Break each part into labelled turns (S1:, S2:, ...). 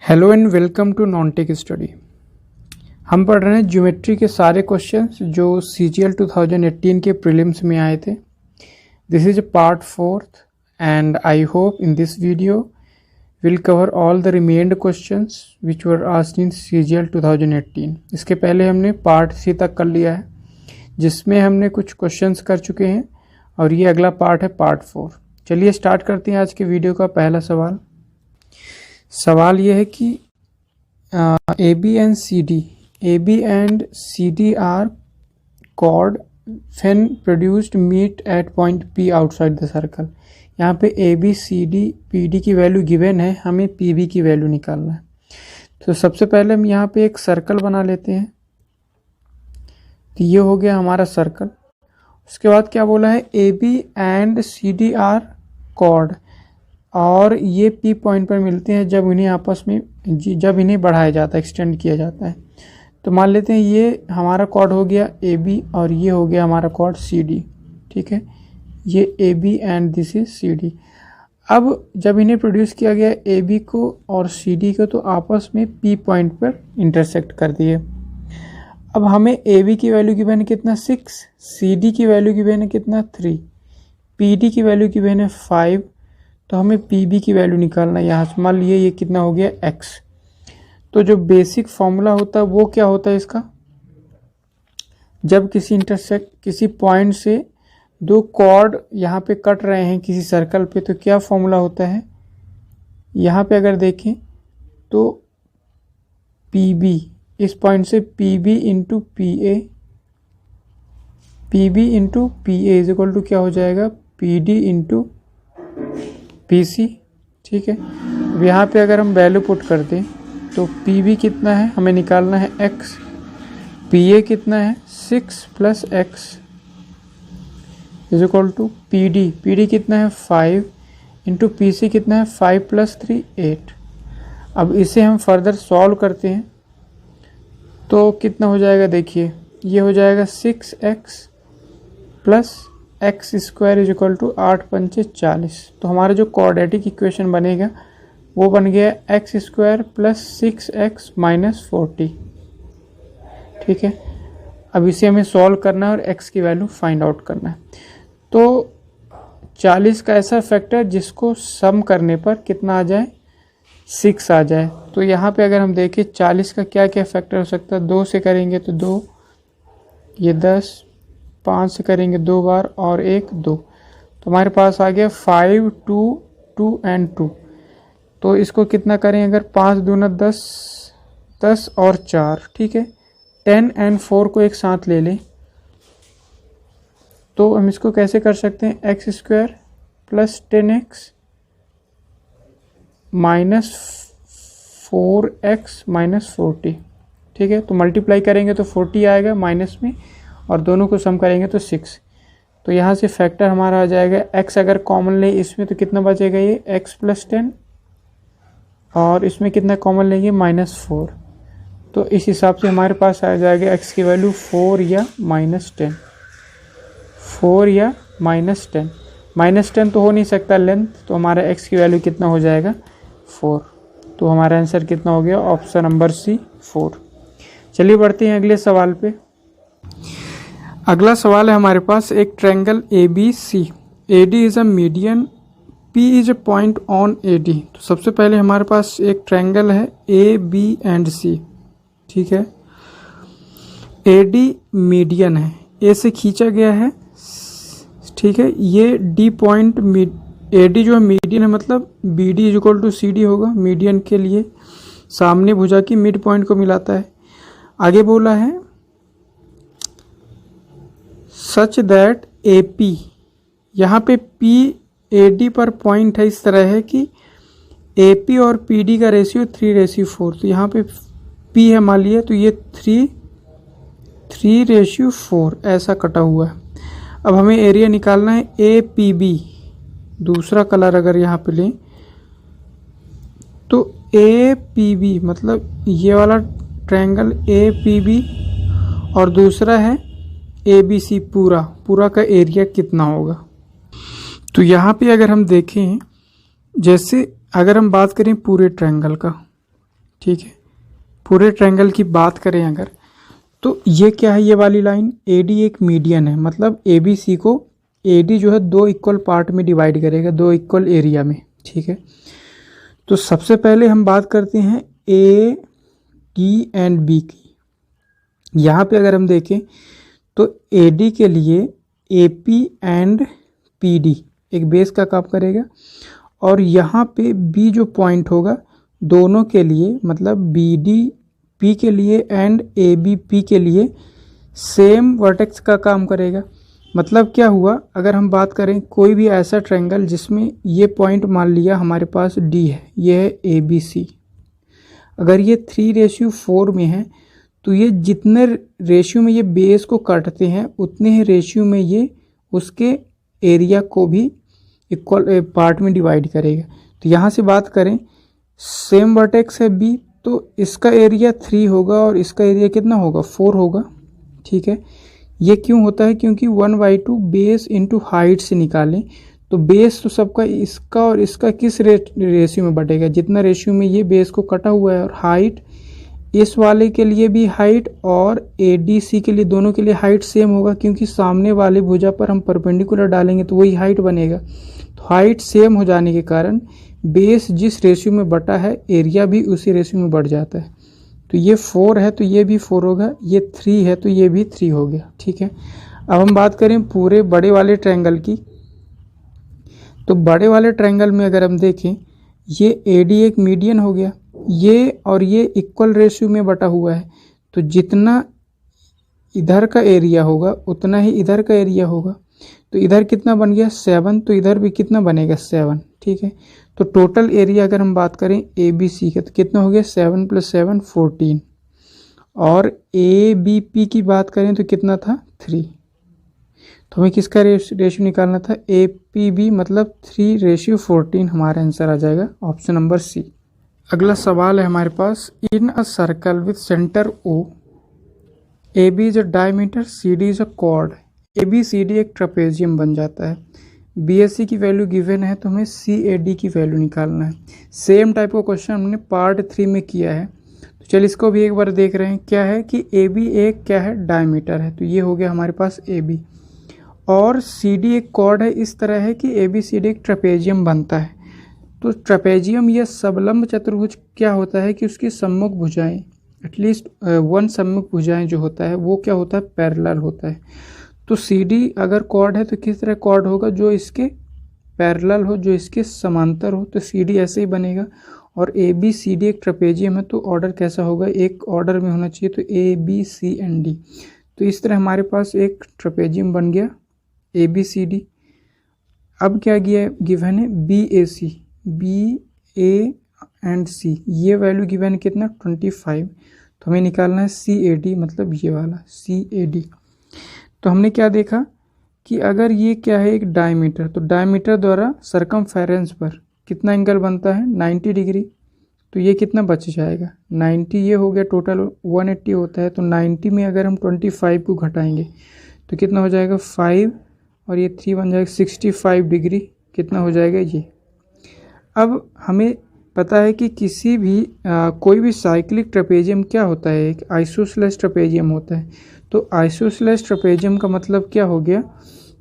S1: Hello and welcome to non tech study. हम पढ़ रहे हैं ज्योमेट्री के सारे क्वेश्चंस जो CGL 2018 के प्रीलिम्स में आए थे। This is part 4th and I hope in this video will cover all the remained questions which were asked in CGL 2018। इसके पहले हमने पार्ट 3 तक कर लिया है जिसमें हमने कुछ क्वेश्चंस कर चुके हैं और ये अगला पार्ट है पार्ट 4। चलिए स्टार्ट करते हैं आज के वीडियो का पहला सवाल ये है कि AB and CD are chord when produced meet at point P outside the circle। यहाँ पे AB CD PD की वैल्यू गिवन है, हमें PB की वैल्यू निकालना है। तो सबसे पहले हम यहाँ पे एक सर्कल बना लेते हैं। तो ये हो गया हमारा सर्कल। उसके बाद क्या बोला है, AB and CD are chord, और ये P पॉइंट पर मिलते हैं जब इन्हें आपस में बढ़ाया जाता है, एक्सटेंड किया जाता है। तो मान लेते हैं ये हमारा कॉर्ड हो गया AB और ये हो गया हमारा कॉर्ड CD। ठीक है, ये AB and this is CD। अब जब इन्हें प्रोड्यूस किया गया AB को और CD को, तो आपस में P पॉइंट पर इंटरसेक्ट कर दिए। अब हमें AB की वैल्यू गिवन है कितना 6, CD की वैल्यू गिवन है कितना 3, PD की वैल्यू गिवन है 5। तो हमें PB की वैल्यू निकालना है। यहाँ से मान लिए ये कितना हो गया x। तो जो बेसिक फॉर्मूला होता है वो क्या होता है इसका, जब किसी पॉइंट से दो कॉर्ड यहाँ पे कट रहे हैं किसी सर्कल पे, तो क्या फॉर्मूला होता है। यहाँ पे अगर देखें तो PB, इस पॉइंट से PB into PA is equal to क्या हो जाएगा, PD इंटू PC। ठीक है, अब यहाँ पे अगर हम वैल्यू पुट कर दें तो PB कितना है, हमें निकालना है x, PA कितना है 6 plus x is equal to PD कितना है 5 इंटू PC कितना है 5 प्लस 3 8। अब इसे हम फर्दर सॉल्व करते हैं तो कितना हो जाएगा, देखिए ये हो जाएगा 6x plus X square is equal to 8 पंचे 40। तो हमारा जो क्वाड्रेटिक इक्वेशन बनेगा वो बन गया x square plus 6x minus 40। ठीक है, अब इसे हमें सॉल्व करना है और x की वैल्यू फाइंड आउट करना है। तो 40 का ऐसा फैक्टर जिसको सम करने पर कितना आ जाए, 6 आ जाए। तो यहाँ पे अगर हम देखें 40 का क्या क्या फैक्टर हो सकता है, 2 से करेंगे तो 2, ये 10, 5 से करेंगे 2 बार और 1 2। तो हमारे पास आ गया 5 2 2 एंड 2। तो इसको कितना करें, अगर 5 दूना 10 10 और 4, ठीक है, 10 एंड 4 को एक साथ ले लें तो हम इसको कैसे कर सकते हैं, x square plus 10x minus 4x minus 40। ठीक है, तो मल्टीप्लाई करेंगे तो 40 आएगा माइनस में और दोनों को सम करेंगे तो 6। तो यहाँ से फैक्टर हमारा आ जाएगा x, अगर कॉमन ले इसमें तो कितना बचेगा, ये x प्लस 10 और इसमें कितना कॉमन लेंगे माइनस 4। तो इस हिसाब से हमारे पास आ जाएगा x की वैल्यू 4 या माइनस 10, 4 या माइनस 10। माइनस 10 तो हो नहीं सकता लेंथ, तो हमारा x की वैल्यू कितना हो जाएगा 4। तो हमारा आंसर कितना हो गया, ऑप्शन नंबर C 4। चलिए बढ़ते हैं अगले सवाल पे। अगला सवाल है हमारे पास, एक triangle ABC, AD is a median, P is a point on AD। तो सबसे पहले हमारे पास एक ट्रायंगल है AB एंड C। ठीक है, AD मीडियन है, A से खींचा गया है। ठीक है, ये D पॉइंट AD जो है मीडियन है, मतलब BD is equal to CD होगा। मीडियन के लिए सामने भुजा की मिड पॉइंट को मिलाता है। आगे बोला है सच दैट AP, यहाँ पे P AD पर पॉइंट है, इस तरह है कि AP और PD का रेशियो 3:4। तो यहाँ पे P है मान लिया, तो ये 3:4 ऐसा कटा हुआ है। अब हमें एरिया निकालना है APB। दूसरा कलर अगर यहाँ पे लें तो APB मतलब ये वाला ट्रायंगल APB और दूसरा है ABC, पूरा का एरिया कितना होगा। तो यहाँ पे अगर हम देखें, जैसे अगर हम बात करें पूरे ट्रायंगल का, ठीक है। पूरे ट्रायंगल की बात करें अगर, तो ये क्या है, ये वाली लाइन AD एक मीडियन है, मतलब ABC को AD जो है दो इक्वल पार्ट में डिवाइड करेगा, दो इक्वल एरिया में, ठीक है। तो सबसे पहले हम बात करते हैं A, D एंड B की। यहाँ पे अगर हम देखें तो AD के लिए AP एंड PD एक बेस का काम करेगा, और यहाँ पे B जो पॉइंट होगा दोनों के लिए, मतलब BD P के लिए एंड AB P के लिए सेम वर्टेक्स का काम करेगा। मतलब क्या हुआ, अगर हम बात करें कोई भी ऐसा ट्रायंगल जिसमें ये पॉइंट मान लिया हमारे पास D है, ये है ABC, अगर ये 3:4 में है तो ये जितने रेशियो में ये बेस को काटते हैं उतने ही रेशियो में ये उसके एरिया को भी इक्वल पार्ट में डिवाइड करेगा। तो यहाँ से बात करें, सेम वर्टेक्स है B, तो इसका एरिया 3 होगा और इसका एरिया कितना होगा, 4 होगा, ठीक है। ये क्यों होता है, क्योंकि 1/2 बेस इंटू हाइट से निकालें तो बेस तो सबका इसका और इसका किस रेशियो में बटेगा, जितना रेशियो में ये बेस को कटा हुआ है, और हाइट इस वाले के लिए भी हाइट और ADC के लिए, दोनों के लिए हाइट सेम होगा, क्योंकि सामने वाले भुजा पर हम परपेंडिकुलर डालेंगे तो वही हाइट बनेगा। तो हाइट सेम हो जाने के कारण बेस जिस रेशियो में बटा है एरिया भी उसी रेशियो में बढ़ जाता है। तो ये 4 है तो ये भी 4 होगा, ये 3 है तो ये भी 3 हो गया, ठीक है। अब हम बात करें पूरे बड़े वाले ट्रायंगल की, तो बड़े वाले ट्रायंगल में अगर हम देखें, ये AD एक मीडियन हो गया, ये और ये इक्वल रेशियो में बटा हुआ है, तो जितना इधर का एरिया होगा उतना ही इधर का एरिया होगा। तो इधर कितना बन गया 7, तो इधर भी कितना बनेगा 7, ठीक है। तो टोटल एरिया अगर हम बात करें ABC का तो कितना हो गया 7 + 7 14, और ABP की बात करें तो कितना था 3। तो हमें किसका रेशियो निकालना था, APB, मतलब 3:14 हमारा आंसर आ जाएगा ऑप्शन नंबर C। अगला सवाल है हमारे पास, in a circle with centre O, AB is a diameter, CD is a chord, ABCD एक ट्रेपेजियम बन जाता है। BSC की वैल्यू गिवन है तो हमें CAD की वैल्यू निकालना है। सेम टाइप का क्वेश्चन हमने पार्ट 3 में किया है, तो चलिए इसको भी एक बार देख रहे हैं। क्या है कि AB एक क्या है, डायमीटर है, तो ये हो गया हमारे पास AB, और CD एक कॉर्ड है। इस तरह है कि ABCD एक ट्रेपेजियम बनता है। तो ट्रेपेजियम या सबलंब चतुर्भुज क्या होता है कि उसकी सम्मुख भुजाएं, एटलीस्ट वन सम्मुख भुजाएं जो होता है वो क्या होता है, पैरेलल होता है। तो CD अगर कॉर्ड है तो किस तरह कॉर्ड होगा, जो इसके पैरेलल हो, जो इसके समांतर हो, तो CD ऐसे ही बनेगा। और ABCD एक ट्रेपेजियम है तो ऑर्डर कैसा होगा, एक ऑर्डर में होना चाहिए, तो ABCD। तो इस तरह हमारे पास एक ट्रेपेजियम बन गया ABCD। अब क्या गिवन है, BAC, BA एंड C, ये वैल्यू गिवन है कितना 25। तो हमें निकालना है CAD, मतलब ये वाला CAD। तो हमने क्या देखा कि अगर ये क्या है एक डायमीटर, तो डायमीटर द्वारा सरकमफेरेंस पर कितना एंगल बनता है 90 डिग्री। तो ये कितना बच जाएगा 90, ये हो गया टोटल 180 होता है। तो 90 में अगर हम 25 को घटाएंगे तो कितना हो जाएगा 5, और ये 3 बन जाएगा 65 डिग्री, कितना हो जाएगा ये। अब हमें पता है कि किसी भी कोई भी साइक्लिक ट्रेपेजियम क्या होता है, एक आइसोसेलेस ट्रेपेजियम होता है। तो आइसोसेलेस ट्रेपेजियम का मतलब क्या हो गया,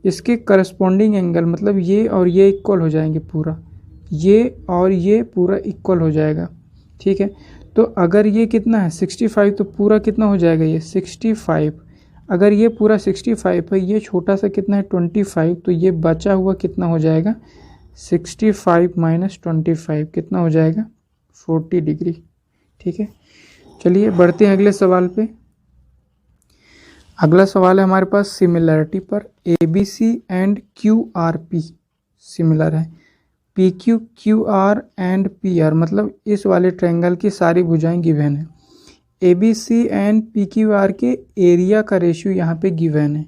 S1: इसके करस्पॉन्डिंग एंगल, मतलब ये और ये इक्वल हो जाएंगे, पूरा ये और ये पूरा इक्वल हो जाएगा, ठीक है। तो अगर ये कितना है 65, तो पूरा कितना हो जाएगा ये 65। अगर ये पूरा 65 है, ये छोटा सा कितना है 25, तो ये बचा हुआ कितना हो जाएगा 65 - 25 कितना हो जाएगा 40 डिग्री, ठीक है। चलिए बढ़ते हैं अगले सवाल पे। अगला सवाल है हमारे पास सिमिलरिटी पर, ABC एंड QRP सिमिलर है, PQ, QR एंड PR, मतलब इस वाले ट्रायंगल की सारी भुजाएं गिवन है। ABC एंड PQR के एरिया का रेशियो यहाँ पे गिवन है,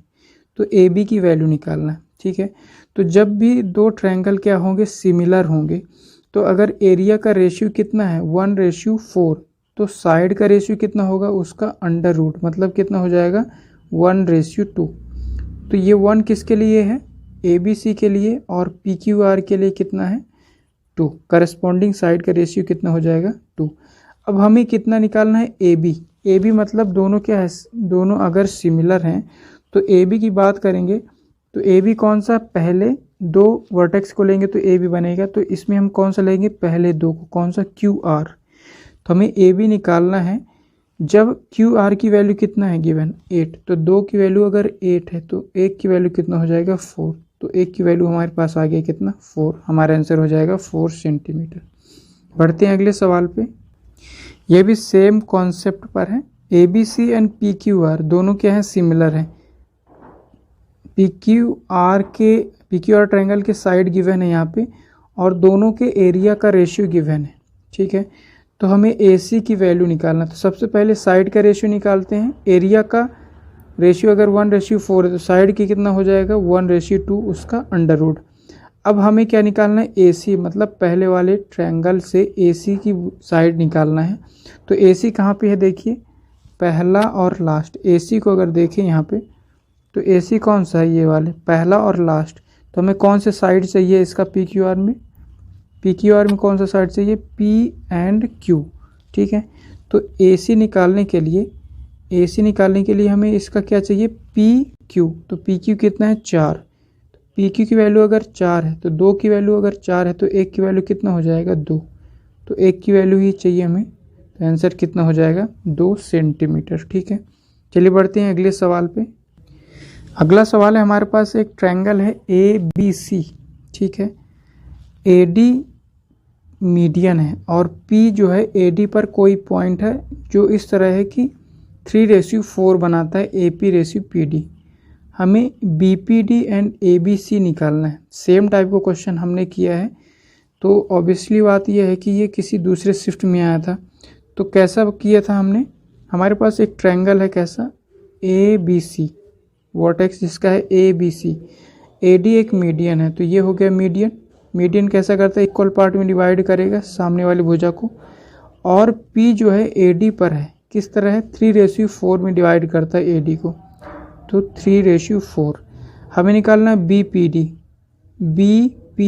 S1: तो AB की वैल्यू निकालना है, ठीक है। तो जब भी दो ट्रायंगल क्या होंगे, सिमिलर होंगे, तो अगर एरिया का रेशियो कितना है 1:4, तो साइड का रेशियो कितना होगा उसका अंडर रूट, मतलब कितना हो जाएगा 1:2। तो ये 1 किसके लिए है, ABC के लिए, और PQR के लिए कितना है 2। करस्पॉन्डिंग साइड का रेशियो कितना हो जाएगा 2। अब हमें कितना निकालना है, ए बी मतलब दोनों क्या है, दोनों अगर सिमिलर हैं तो ए बी की बात करेंगे तो ए बी कौन सा, पहले दो वर्टेक्स को लेंगे तो ए बी बनेगा, तो इसमें हम कौन सा लेंगे, पहले दो को, कौन सा, क्यू आर। तो हमें ए बी निकालना है जब क्यू आर की वैल्यू कितना है गिवन 8, तो 2 की वैल्यू अगर 8 है तो 1 की वैल्यू कितना हो जाएगा 4, तो 1 की वैल्यू हमारे पास आ गया कितना 4, हमारा आंसर हो जाएगा 4 सेंटीमीटर। बढ़ते हैं अगले सवाल पे, ये भी सेम कॉन्सेप्ट पर है। A B C and P Q R दोनों क्या हैं, सिमिलर हैं। पी क्यू आर ट्रायंगल के साइड गिवन है यहाँ पे और दोनों के एरिया का रेशियो गिवन है, ठीक है। तो हमें ए सी की वैल्यू निकालना, तो सबसे पहले साइड का रेशियो निकालते हैं। एरिया का रेशियो अगर 1:4 है तो साइड की कितना हो जाएगा 1:2 उसका अंडर रूट। अब हमें क्या निकालना है, ए सी मतलब पहले वाले ट्रायंगल से ए सी की साइड निकालना है। तो ए सी कहाँ पे है, देखिए पहला और लास्ट। ए सी को अगर देखें यहाँ पे तो ए सी कौन सा है, ये वाले पहला और लास्ट। तो हमें कौन से साइड चाहिए इसका, पी क्यू आर में, पी क्यू आर में कौन सा साइड चाहिए, पी एंड क्यू, ठीक है। तो ए सी निकालने के लिए हमें इसका क्या चाहिए, पी क्यू। तो पी क्यू कितना है 4, तो पी क्यू की वैल्यू अगर 4 है तो 2 की वैल्यू अगर 4 है तो 1 की वैल्यू कितना हो जाएगा 2, तो 1 की वैल्यू ही चाहिए हमें, तो आंसर कितना हो जाएगा 2 सेंटीमीटर, ठीक है। चलिए बढ़ते हैं अगले सवाल पे। अगला सवाल है हमारे पास, एक ट्रायंगल है ए बी सी, ठीक है। ए डी मीडियन है और पी जो है ए डी पर कोई पॉइंट है जो इस तरह है कि 3:4 बनाता है A P ratio P D. हमें B P D and A B C निकालना है। सेम टाइप का क्वेश्चन हमने किया है, तो ऑब्वियसली बात यह है कि ये किसी दूसरे शिफ्ट में आया था। तो कैसा किया था हमने, हमारे पास एक ट्रायंगल है कैसा, ए बी सी, वर्टेक्स जिसका है A B C, A D एक मीडियन है, तो ये हो गया मीडियन। मीडियन कैसा करता है, इक्वल पार्ट में डिवाइड करेगा सामने वाली भुजा को, और पी जो है ए डी पर है, किस तरह है 3:4 में डिवाइड करता है ए डी को, तो 3:4। हमें निकालना है बी पी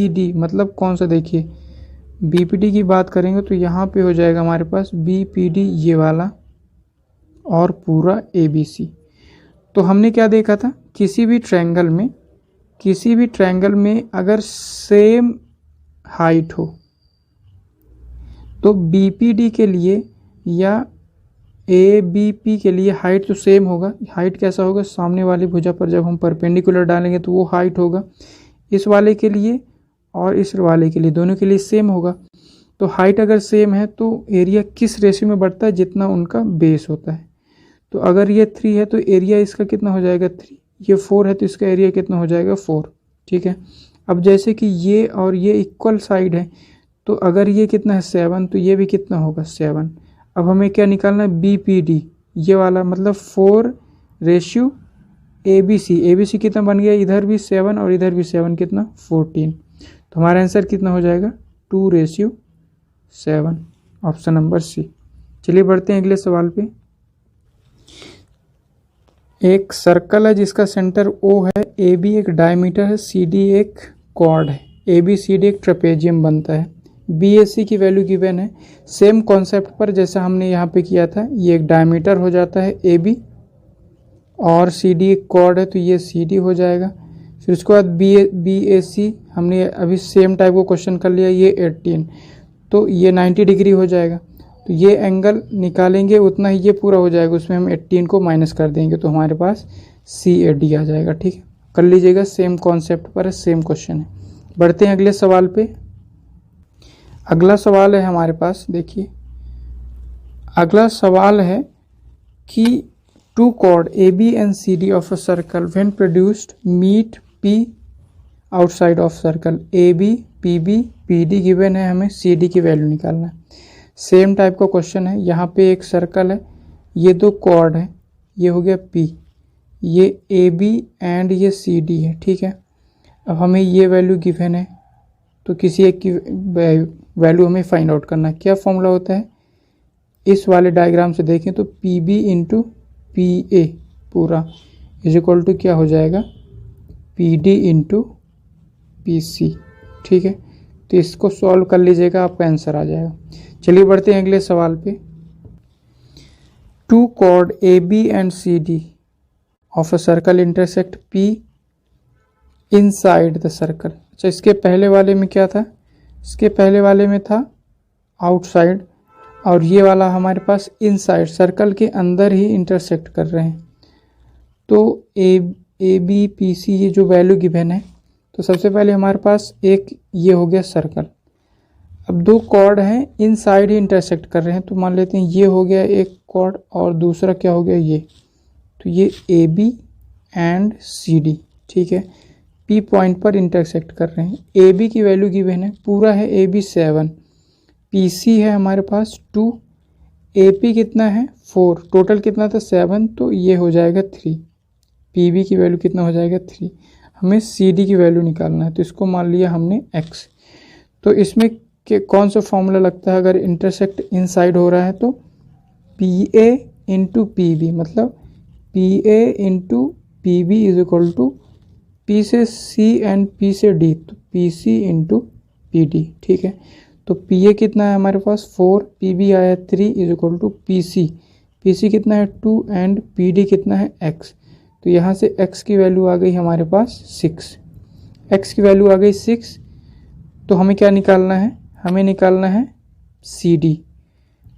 S1: डी मतलब कौन सा, देखिए बी पी डी की बात करेंगे तो यहाँ पे हो जाएगा हमारे पास बी पी डी ये वाला और पूरा ए बी सी। तो हमने क्या देखा था, किसी भी ट्रायंगल में अगर सेम हाइट हो तो बी पी डी के लिए या ए बी पी के लिए हाइट तो सेम होगा। हाइट कैसा होगा, सामने वाली भुजा पर जब हम परपेंडिकुलर डालेंगे तो वो हाइट होगा, इस वाले के लिए और इस वाले के लिए, दोनों के लिए सेम होगा। तो हाइट अगर सेम है तो एरिया किस रेशियो में बढ़ता है, जितना उनका बेस होता है। तो अगर ये 3 है तो एरिया इसका कितना हो जाएगा 3, ये 4 है तो इसका एरिया कितना हो जाएगा 4, ठीक है। अब जैसे कि ये और ये इक्वल साइड है, तो अगर ये कितना है 7 तो ये भी कितना होगा 7। अब हमें क्या निकालना है, बी पी डी ये वाला मतलब 4:, ए बी सी कितना बन गया, इधर भी 7 और इधर भी 7, कितना 14। तो हमारा आंसर कितना हो जाएगा 2:7, ऑप्शन नंबर सी। चलिए बढ़ते हैं अगले सवाल पे। एक सर्कल है जिसका सेंटर O है, ए बी एक डायमीटर है, सी डी एक कॉर्ड है, ए बी सी डी एक ट्रेपेजियम बनता है, बी ए सी की वैल्यू गिवन है। सेम कॉन्सेप्ट पर जैसा हमने यहाँ पे किया था, ये एक डायमीटर हो जाता है ए बी और सी डी एक कॉर्ड है तो ये सी डी हो जाएगा। फिर उसके बाद बी ए सी हमने अभी सेम टाइप को क्वेश्चन कर लिया, ये 18 तो ये 90 डिग्री हो जाएगा। तो ये एंगल निकालेंगे उतना ही ये पूरा हो जाएगा, उसमें हम 18 को माइनस कर देंगे तो हमारे पास सी ए डी आ जाएगा, ठीक है। कर लीजिएगा, सेम कॉन्सेप्ट पर है, सेम क्वेश्चन है। बढ़ते हैं अगले सवाल पे। अगला सवाल है हमारे पास, देखिए अगला सवाल है कि 2 chord A B and C D of a circle when produced meet P outside of circle. A B P B P D given है, हमें सी डी की वैल्यू निकालना है। सेम टाइप का क्वेश्चन है, यहाँ पे एक सर्कल है, ये 2 chord है, ये हो गया P, ये ए बी एंड ये सी डी है, ठीक है। अब हमें ये वैल्यू गिवन है तो किसी एक की वैल्यू हमें फाइंड आउट करना है। क्या फॉर्मूला होता है, इस वाले डायग्राम से देखें तो P B into P A पूरा इज इक्वल टू क्या हो जाएगा P D into P C, ठीक है। तो इसको सॉल्व कर लीजिएगा, आपका आंसर आ जाएगा। चलिए बढ़ते हैं अगले सवाल पे। 2 chord AB and CD of a circle intersect P inside the circle। अच्छा, इसके पहले वाले में क्या था? इसके पहले वाले में था आउटसाइड, और ये वाला हमारे पास इनसाइड, सर्कल के अंदर ही इंटरसेक्ट कर रहे हैं। तो ए बी पी सी ये जो वैल्यू गिवन है, तो सबसे पहले हमारे पास एक ये हो गया सर्कल। अब 2 कॉर्ड हैं इनसाइड ही इंटरसेक्ट कर रहे हैं, तो मान लेते हैं ये हो गया एक कॉर्ड और दूसरा क्या हो गया ये, तो ये A B and C D, ठीक है, पी पॉइंट पर इंटरसेक्ट कर रहे हैं। ए बी की वैल्यू गिवन है, पूरा है ए बी 7, पी सी है हमारे पास 2, ए पी कितना है 4, टोटल कितना था 7, तो ये हो जाएगा 3। पी बी की वैल्यू कितना हो जाएगा 3। हमें सी डी की वैल्यू निकालना है, तो इसको मान लिया हमने x। तो इसमें कौन सा फॉर्मूला लगता है अगर इंटरसेक्ट इनसाइड हो रहा है? तो P A into P B, मतलब P A into P B is equal to P से सी एंड पी से डी, तो P C into P D, ठीक है। तो पी ए कितना है हमारे पास 4, पी बी आया 3 is equal to P C कितना है 2 एंड पी डी कितना है x। तो यहाँ से x की वैल्यू आ गई हमारे पास 6, x की वैल्यू आ गई 6। तो हमें क्या निकालना है? हमें निकालना है सी डी।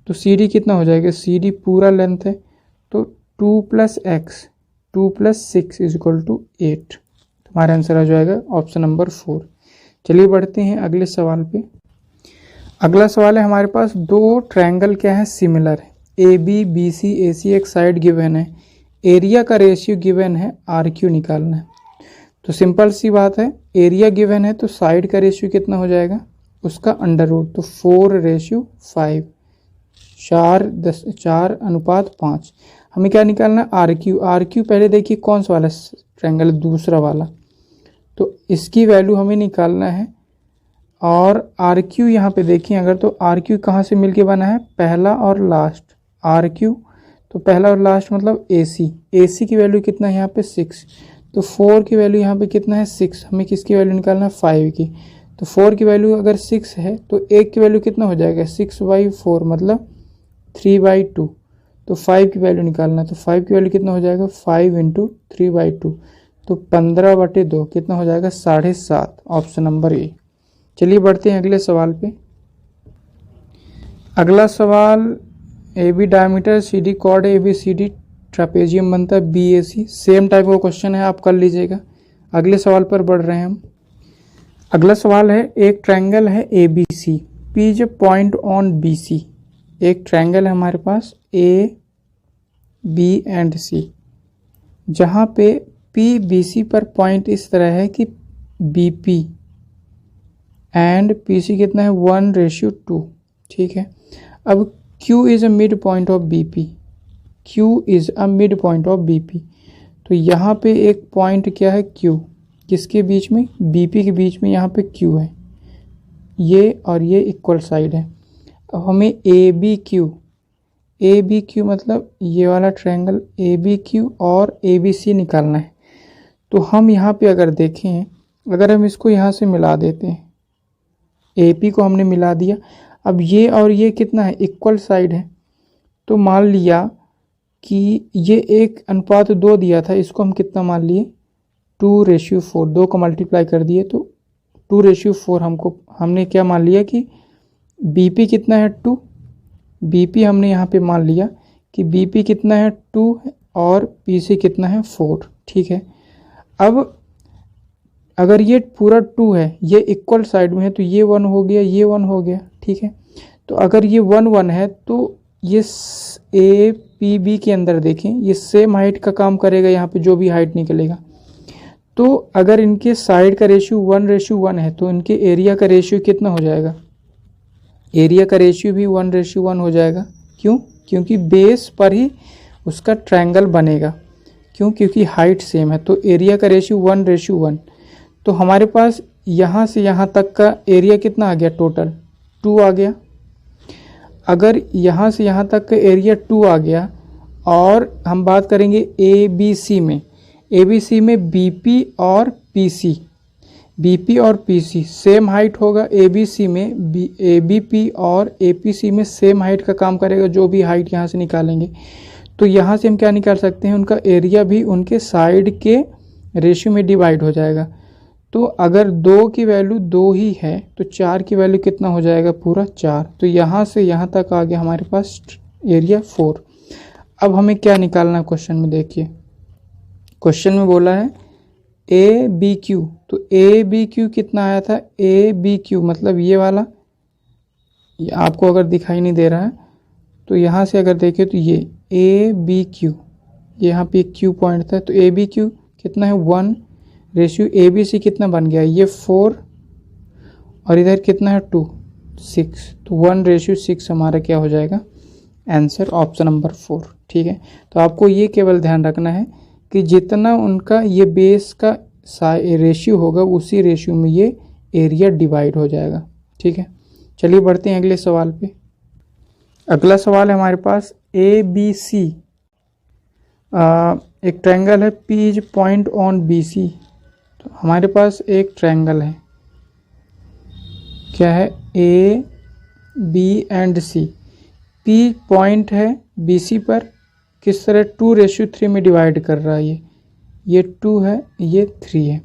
S1: तो सी डी कितना हो जाएगा? सी डी पूरा लेंथ है, तो 2 + x 2 + 6 इज इक्वल टू 8। हमारा आंसर आ जाएगा ऑप्शन नंबर 4। चलिए बढ़ते हैं अगले सवाल पे। अगला सवाल है हमारे पास, 2 ट्रायंगल क्या है सिमिलर है, ए बी बी सी ए सी एक साइड गिवन है, एरिया का रेशियो गिवन है, आर क्यू निकालना है। तो सिंपल सी बात है, एरिया गिवन है तो साइड का रेशियो कितना हो जाएगा? उसका अंडर रूट, तो 4:5, 4:5। हमें क्या निकालना है? Are Q. आर क्यू पहले देखिए कौन सा वाला ट्रायंगल, दूसरा वाला, तो इसकी वैल्यू हमें निकालना है। और आर क्यू यहाँ पे देखिए अगर, तो आर क्यू कहाँ से मिलके बना है? पहला और लास्ट आर क्यू, तो पहला और लास्ट मतलब ए सी। ए सी की वैल्यू कितना है यहाँ पे 6, तो 4 की वैल्यू यहाँ पे कितना है 6। हमें किसकी वैल्यू निकालना है? 5 की। तो 4 की वैल्यू अगर 6 है तो 1 की वैल्यू कितना हो जाएगा? 6/4 मतलब 3/2। तो 5 की वैल्यू निकालना है, तो 5 की वैल्यू कितना हो जाएगा? 5 × 3/2, तो 15/2 कितना हो जाएगा? 7.5, ऑप्शन नंबर ए। चलिए बढ़ते हैं अगले सवाल पे। अगला सवाल, A B diameter, C D chord, A B C D trapezium बनता है B A C. Same type का क्वेश्चन है, आप कर लीजिएगा। अगले सवाल पर बढ़ रहे हैं हम। अगला सवाल है, एक ट्रायंगल है A B C, P is a point on B C. एक ट्रायंगल है हमारे पास ए बी एंड सी, जहाँ पे पी बी सी पर पॉइंट इस तरह है कि B P and P C कितना है 1:2, ठीक है। अब Q is a mid point of B P, Q is a mid point of B P. तो यहाँ पे एक पॉइंट क्या है Q, किसके बीच में? बी पी के बीच में यहाँ पे Q है, ये और ये इक्वल साइड है। अब हमें ए बी क्यू मतलब ये वाला ट्रायंगल ए बी क्यू और ए बी सी निकालना है। तो हम यहाँ पे अगर देखें, अगर हम इसको यहाँ से मिला देते हैं, ए पी को हमने मिला दिया, अब ये और ये कितना है? इक्वल साइड है। तो मान लिया कि ये 1:2 दिया था, इसको हम कितना मान लिए? 2:4, 2 को मल्टीप्लाई कर दिए तो 2:4। हमने क्या मान लिया कि बीपी कितना है 2, बीपी हमने यहाँ पे मान लिया कि बीपी कितना है 2 और पीसी कितना है 4, ठीक है। अब अगर ये पूरा 2 है, ये इक्वल साइड में है, तो ये 1 हो गया, ये 1 हो गया, ठीक है। तो अगर ये 1 है तो ये ए पी बी के अंदर देखें, ये सेम हाइट का काम करेगा, यहाँ पे जो भी हाइट निकलेगा। तो अगर इनके साइड का रेशियो 1:1 है तो इनके एरिया का रेशियो कितना हो जाएगा? एरिया का रेशियो भी 1:1 हो जाएगा। क्यों? क्योंकि बेस पर ही उसका ट्रायंगल बनेगा। क्यों? क्योंकि हाइट सेम है, तो एरिया का रेशियो 1:1। तो हमारे पास यहाँ से यहाँ तक का एरिया कितना आ गया? टोटल 2 आ गया। अगर यहाँ से यहाँ तक का एरिया 2 आ गया, और हम बात करेंगे ए बी सी में, ए बी सी में बी पी और पी सी, बी पी और पी सी सेम हाइट होगा। ए बी सी में ए बी पी और ए पी सी में सेम हाइट का काम करेगा, जो भी हाइट यहाँ से निकालेंगे। तो यहाँ से हम क्या निकाल सकते हैं, उनका एरिया भी उनके साइड के रेशियो में डिवाइड हो जाएगा। तो अगर 2 की वैल्यू 2 ही है तो 4 की वैल्यू कितना हो जाएगा, पूरा 4। तो यहाँ से यहाँ तक आ गया हमारे पास एरिया 4। अब हमें क्या निकालना है क्वेश्चन में, देखिए क्वेश्चन में बोला है ए बी क्यू। तो ए बी क्यू कितना आया था, ए बी क्यू मतलब ये वाला, ये आपको अगर दिखाई नहीं दे रहा है तो यहाँ से अगर देखें तो ये ए बी क्यू, यहाँ पे क्यू पॉइंट था। तो ए बी क्यू कितना है 1, रेशियो ए बी सी कितना बन गया, ये 4 और इधर कितना है 2 6। तो 1:6 हमारा क्या हो जाएगा आंसर, ऑप्शन नंबर 4। ठीक है, तो आपको ये केवल ध्यान रखना है कि जितना उनका ये बेस का रेशियो होगा उसी रेशियो में ये एरिया डिवाइड हो जाएगा। ठीक है, चलिए बढ़ते हैं अगले सवाल पे। अगला सवाल है हमारे पास ए बी सी, एक ट्रायंगल है, P is point on B C. तो हमारे पास एक ट्रायंगल है, क्या है, A B and C. P point है बी सी पर, किस तरह 2:3 में डिवाइड कर रहा है, ये 2 है, ये 3 है।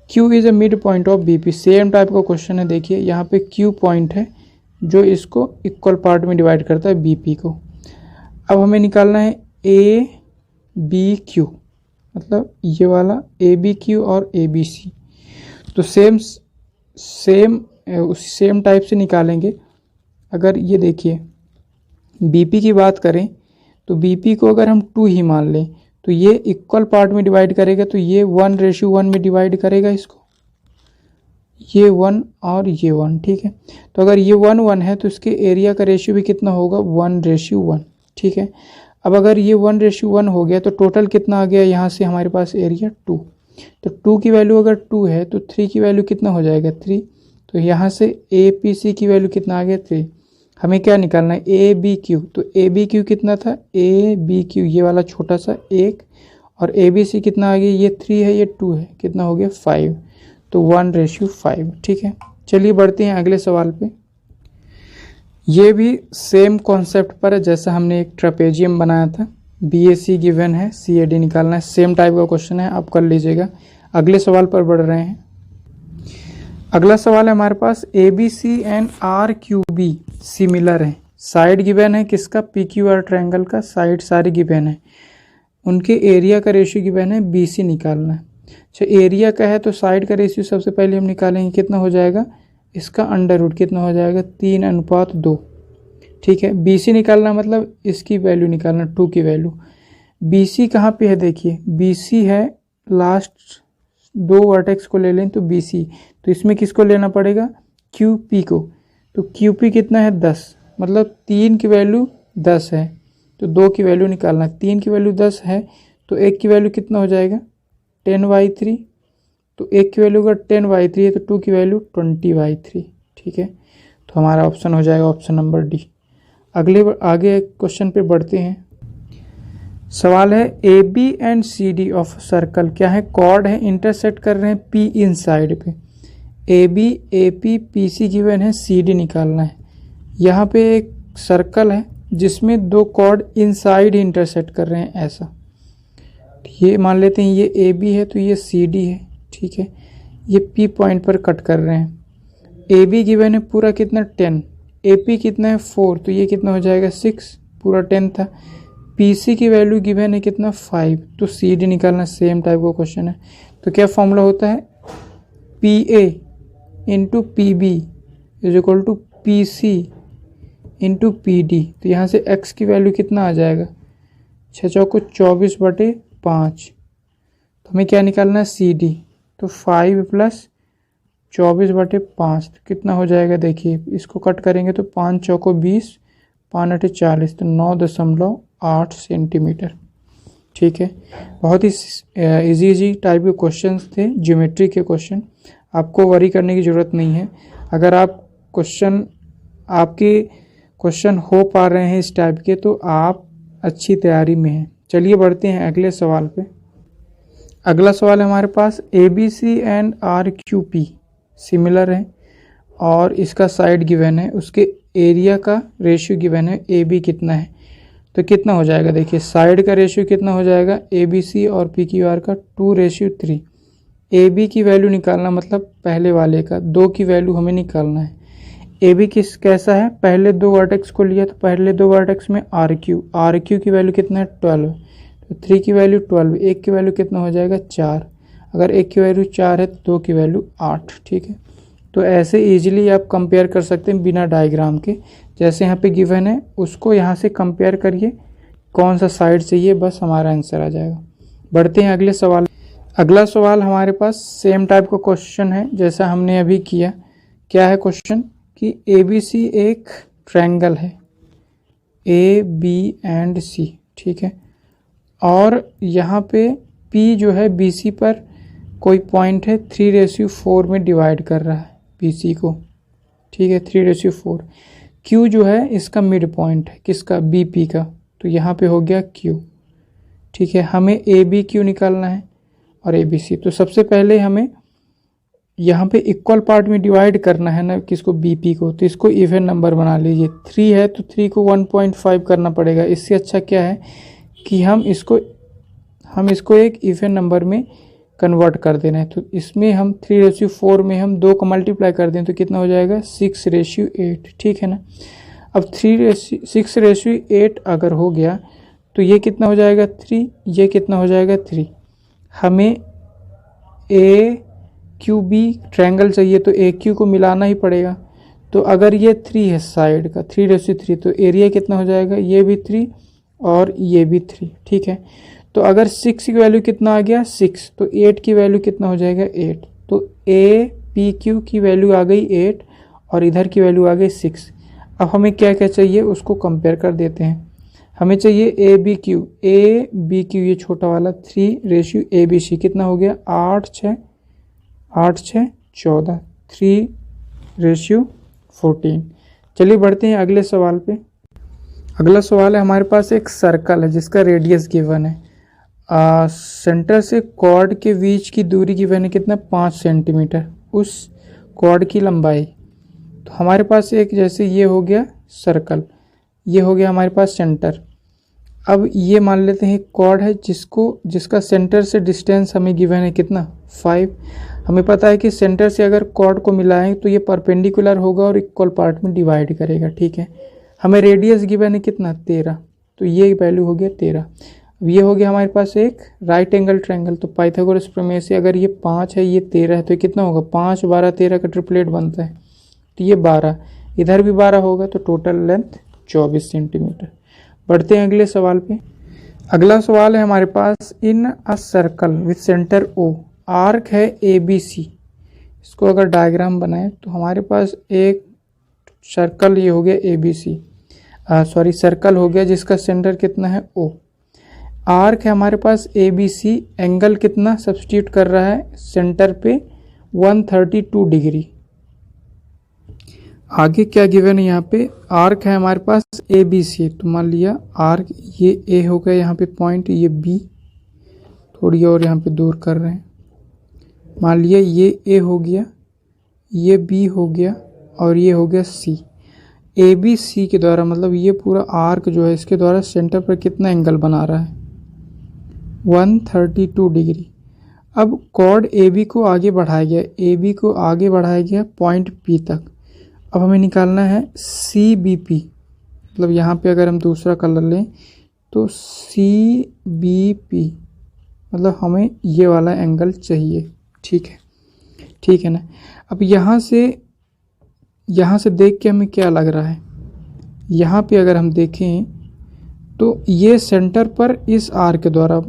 S1: Q is a mid point of B P, same type का क्वेश्चन है। देखिए यहाँ पे Q पॉइंट है जो इसको इक्वल पार्ट में डिवाइड करता है बी पी को। अब हमें निकालना है ए बी क्यू, मतलब ये वाला ए बी क्यू और ए बी सी। तो सेम टाइप से निकालेंगे। अगर ये देखिए बी पी की बात करें तो बी पी को अगर हम 2 ही मान लें तो ये इक्वल पार्ट में डिवाइड करेगा, तो ये 1:1 में डिवाइड करेगा इसको, ये 1 और ये 1। ठीक है, तो अगर ये 1:1 है तो इसके एरिया का रेशियो भी कितना होगा 1:1। ठीक है, अब अगर ये 1:1 हो गया तो टोटल कितना आ गया, यहाँ से हमारे पास एरिया 2। तो 2 की वैल्यू अगर 2 है तो 3 की वैल्यू कितना हो जाएगा 3। तो यहाँ से ए पी सी की वैल्यू कितना आ गया 3। हमें क्या निकालना है ए बी क्यू। तो ए बी क्यू कितना था, ए बी क्यू ये वाला छोटा सा 1, और ए बी सी कितना आ गया, ये 3 है, ये 2 है, कितना हो गया 5। तो 1:5। ठीक है, चलिए बढ़ते हैं अगले सवाल पे। ये भी सेम कॉन्सेप्ट पर है जैसा हमने एक ट्रेपेजियम बनाया था। बी ए सी गिवन है, सी ए डी निकालना है, सेम टाइप का क्वेश्चन है, आप कर लीजिएगा। अगले सवाल पर बढ़ रहे हैं। अगला सवाल है हमारे पास A B C and R Q B similar है। साइड गिवन है किसका, पी क्यू आर ट्रायंगल का साइड सारी गिवन है। उनके एरिया का रेशियो गिवन है, बी सी निकालना है। अच्छा, एरिया का है तो साइड का रेशियो सबसे पहले हम निकालेंगे, कितना हो जाएगा, इसका अंडर रूट कितना हो जाएगा 3:2। ठीक है, बी सी निकालना मतलब इसकी वैल्यू निकालना, 2 की वैल्यू। बी सी कहाँ पे है, देखिए बी सी है लास्ट 2 वर्टेक्स को ले लें तो बी सी, तो इसमें किसको लेना पड़ेगा, क्यू पी को। तो क्यू पी कितना है 10, मतलब 3 की वैल्यू 10 है तो 2 की वैल्यू निकालना। 3 की वैल्यू 10 है तो 1 की वैल्यू कितना हो जाएगा 10/3। तो 1 की वैल्यू अगर 10/3 है तो 2 की वैल्यू 20/3। ठीक है, तो हमारा ऑप्शन हो जाएगा ऑप्शन नंबर डी। आगे क्वेश्चन पे बढ़ते हैं। सवाल है A B and C D of circle, क्या है, कॉर्ड है, इंटरसेक्ट कर रहे हैं पी इन साइड पे। A B A P P C given है, सी डी निकालना है। यहाँ पे एक सर्कल है जिसमें 2 कॉर्ड इन साइड ही इंटरसेक्ट कर रहे हैं, ऐसा। ये मान लेते हैं ये ए बी है तो ये सी डी है। ठीक है, ये पी पॉइंट पर कट कर रहे हैं। ए बी गिवन है पूरा कितना 10, ए पी कितना है 4, तो ये कितना हो जाएगा 6, पूरा 10 था। पी सी की वैल्यू गिवन है कितना 5, तो सी डी निकालना, सेम टाइप का क्वेश्चन है। तो क्या फॉर्मूला होता है, P A into P B is equal to P C into P D. तो यहाँ से x की वैल्यू कितना आ जाएगा, 6 चौको 24/5। तो हमें क्या निकालना है सी डी। तो 5 + 24/5 तो कितना हो जाएगा, देखिए इसको कट करेंगे तो 5 चौको 20, 5 8 40, तो 9.8 सेंटीमीटर। ठीक है, बहुत ही इजी टाइप के क्वेश्चंस थे, ज्योमेट्री के क्वेश्चन, आपको वरी करने की ज़रूरत नहीं है। अगर आपके क्वेश्चन हो पा रहे हैं इस टाइप के तो आप अच्छी तैयारी में हैं। चलिए बढ़ते हैं अगले सवाल पे। अगला सवाल है हमारे पास A B C and R Q P similar है और इसका साइड गिवन है, उसके एरिया का रेशियो गिवन है, ए बी कितना है। तो कितना हो जाएगा, देखिए साइड का रेशियो कितना हो जाएगा, ABC और PQR का 2:3। AB की वैल्यू निकालना मतलब पहले वाले का 2 की वैल्यू हमें निकालना है। AB कैसा है, पहले 2 वर्टेक्स को लिया तो पहले 2 वर्टेक्स में RQ की वैल्यू कितना है 12, तो 3 की वैल्यू 12, 1 की वैल्यू कितना हो जाएगा 4, अगर 1 की वैल्यू 4 है तो 2 की वैल्यू 8। ठीक है, तो ऐसे इजीली आप कंपेयर कर सकते हैं बिना डायग्राम के। जैसे यहाँ पे गिवन है उसको यहाँ से कंपेयर करिए, कौन सा साइड चाहिए, बस हमारा आंसर आ जाएगा। बढ़ते हैं अगले सवाल। अगला सवाल हमारे पास सेम टाइप का क्वेश्चन है जैसा हमने अभी किया। क्या है क्वेश्चन कि ABC एक ट्रायंगल है ABC, ठीक है, और यहाँ पे P जो है BC पर कोई पॉइंट है 3:4 में डिवाइड कर रहा है BC को, ठीक है, 3:4। Q जो है इसका मिड पॉइंट है, किसका, BP का, तो यहाँ पे हो गया Q। ठीक है, हमें ABQ निकालना है और ABC। तो सबसे पहले हमें यहाँ पे इक्वल पार्ट में डिवाइड करना है ना, किसको, BP को, तो इसको इवन नंबर बना लीजिए। 3 है तो 3 को 1.5 करना पड़ेगा। इससे अच्छा क्या है कि हम इसको एक इवन नंबर में कन्वर्ट कर देना है। तो इसमें हम 3:4 में हम 2 को मल्टीप्लाई कर दें तो कितना हो जाएगा 6:8। ठीक है ना, अब 6:8 अगर हो गया तो ये कितना हो जाएगा 3, ये कितना हो जाएगा 3। हमें AQB ट्रायंगल चाहिए तो AQ को मिलाना ही पड़ेगा। तो अगर ये 3 है साइड का 3:3, तो एरिया कितना हो जाएगा, ये भी 3 और ये भी 3। ठीक है, तो अगर 6 की वैल्यू कितना आ गया 6, तो 8 की वैल्यू कितना हो जाएगा 8। तो APQ की वैल्यू आ गई 8 और इधर की वैल्यू आ गई 6। अब हमें क्या क्या चाहिए उसको कंपेयर कर देते हैं। हमें चाहिए ABQ ये छोटा वाला 3:ABC कितना हो गया 8 6 14, 3:14। चलिए बढ़ते हैं अगले सवाल पे। अगला सवाल है हमारे पास एक सर्कल है जिसका रेडियस गिवन है। सेंटर से कॉर्ड के बीच की दूरी गिवन है कितना 5 सेंटीमीटर, उस कॉर्ड की लंबाई। तो हमारे पास एक जैसे ये हो गया सर्कल, ये हो गया हमारे पास सेंटर। अब ये मान लेते हैं कॉर्ड है जिसका सेंटर से डिस्टेंस हमें गिवन है कितना 5। हमें पता है कि सेंटर से अगर कॉर्ड को मिलाएं तो ये परपेंडिकुलर होगा और इक्वल पार्ट में डिवाइड करेगा। ठीक है, हमें रेडियस गिवन है कितना 13, तो ये वैल्यू हो गया 13। अब ये हो गया हमारे पास एक राइट एंगल ट्रायंगल। तो पाइथागोरस प्रमेय से अगर ये 5 है ये 13 है तो कितना होगा 5 12 13 का ट्रिपलेट बनता है, तो ये 12, इधर भी 12 होगा, तो टोटल लेंथ 24 सेंटीमीटर। बढ़ते हैं अगले सवाल पे। अगला सवाल है हमारे पास in a circle with centre O, arc है ABC। इसको अगर डायग्राम बनाएं तो हमारे पास एक सर्कल ये हो गया ABC, सर्कल हो गया जिसका सेंटर कितना है O। आर्क है हमारे पास ABC, एंगल कितना सब्स्टिट्यूट कर रहा है सेंटर पे 132 डिग्री। आगे क्या गिवन है यहाँ पे, आर्क है हमारे पास ABC, तो मान लिया आर्क ये A हो गया यहाँ पे पॉइंट, ये B थोड़ी और यहाँ पे दूर कर रहे हैं। मान लिया ये A हो गया, ये B हो गया और ये हो गया C। ABC के द्वारा मतलब ये पूरा आर्क जो है इसके द्वारा सेंटर पर कितना एंगल बना रहा है 132 डिग्री। अब कॉर्ड AB को आगे बढ़ाया गया, AB को आगे बढ़ाया गया पॉइंट P तक। अब हमें निकालना है CBP, मतलब यहाँ पे अगर हम दूसरा कलर लें तो CBP मतलब हमें ये वाला एंगल चाहिए। ठीक है ना। अब यहाँ से देख के हमें क्या लग रहा है, यहाँ पे अगर हम देखें तो ये सेंटर पर इस आर्क के द्वारा